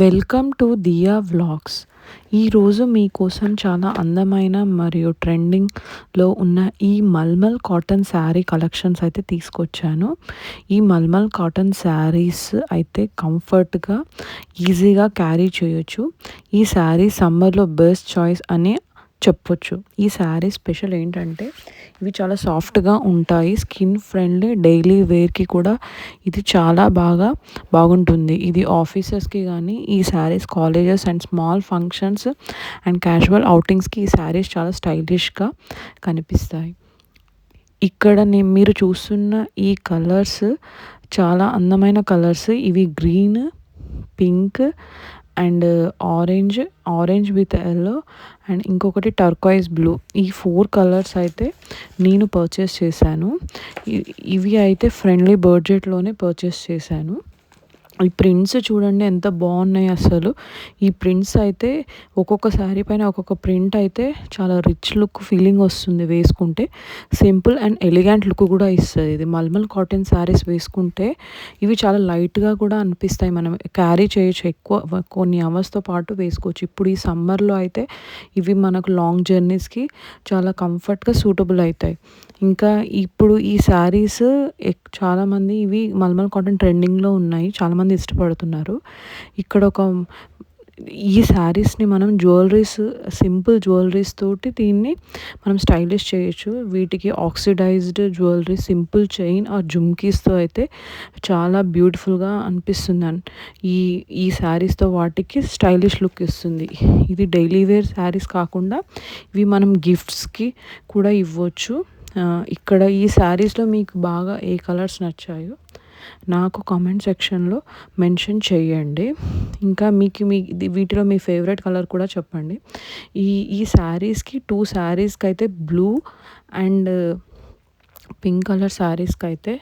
Welcome to Diya vlogs. ఈరోజు మీకోసం చాలా అందమైన మరియు ట్రెండింగ్లో ఉన్న ఈ మల్మల్ కాటన్ శారీ కలెక్షన్స్ అయితే తీసుకొచ్చాను. ఈ మల్మల్ కాటన్ శారీస్ అయితే కంఫర్ట్గా ఈజీగా క్యారీ చేయొచ్చు. ఈ శారీ సమ్మర్లో బెస్ట్ చాయిస్ అని చెప్పొచ్చు. ఈ శారీ స్పెషల్ ఏంటంటే ఇవి చాలా సాఫ్ట్గా ఉంటాయి, స్కిన్ ఫ్రెండ్లీ, డైలీ వేర్కి కూడా ఇది చాలా బాగుంటుంది. ఇది ఆఫీసెస్కి కానీ ఈ sarees colleges and small functions and casual అవుటింగ్స్కి ఈ శారీస్ చాలా స్టైలిష్గా కనిపిస్తాయి. ఇక్కడ మీరు చూస్తున్న ఈ కలర్స్ చాలా అందమైన కలర్స్. ఇవి green, pink and orange with yellow and ఇంకొకటి టర్కాయిస్ బ్లూ. ఈ 4 కలర్స్ అయితే నేను పర్చేస్ చేశాను. ఇవి అయితే ఫ్రెండ్లీ బడ్జెట్లోనే పర్చేస్ చేశాను. ఈ ప్రింట్స్ చూడండి ఎంత బాగున్నాయి అసలు. ఈ ప్రింట్స్ అయితే ఒక్కొక్క శారీ పైన ఒక్కొక్క ప్రింట్ అయితే చాలా రిచ్ లుక్ ఫీలింగ్ వస్తుంది వేసుకుంటే. సింపుల్ అండ్ ఎలిగెంట్ లుక్ కూడా ఇస్తుంది. ఇది మల్మల్ కాటన్ శారీస్ వేసుకుంటే ఇవి చాలా లైట్గా కూడా అనిపిస్తాయి. మనం క్యారీ చేయొచ్చు, ఎక్కువ కొన్ని అవర్స్తో పాటు వేసుకోవచ్చు. ఇప్పుడు ఈ సమ్మర్లో అయితే ఇవి మనకు లాంగ్ జర్నీస్కి చాలా కంఫర్ట్గా సూటబుల్ అవుతాయి. ఇంకా ఇప్పుడు ఈ శారీస్ చాలామంది ఇవి మల్మల్ కాటన్ ట్రెండింగ్లో ఉన్నాయి, చాలామంది ఇష్టపడుతున్నారు. ఇక్కడ ఈ శారీస్ని మనం సింపుల్ జ్యువెలరీస్ తోటి దీన్ని మనం స్టైలిష్ చేయొచ్చు. వీటికి ఆక్సిడైజ్డ్ జ్యువెలరీ, సింపుల్ చైన్ ఆ జుమ్కీస్తో అయితే చాలా బ్యూటిఫుల్గా అనిపిస్తుంది. ఈ శారీస్తో వాటికి స్టైలిష్ లుక్ ఇస్తుంది. ఇది డైలీ వేర్ శారీస్ కాకుండా ఇవి మనం గిఫ్ట్స్కి కూడా ఇవ్వచ్చు. ఇక్కడ ఈ శారీస్లో మీకు బాగా ఏ కలర్స్ నచ్చాయో నాకు కామెంట్ సెక్షన్లో మెన్షన్ చేయండి. ఇంకా వీటిలో మీ ఫేవరెట్ కలర్ కూడా చెప్పండి. ఈ శారీస్కి 2 శారీస్కి అయితే బ్లూ అండ్ పింక్ కలర్ శారీస్కి అయితే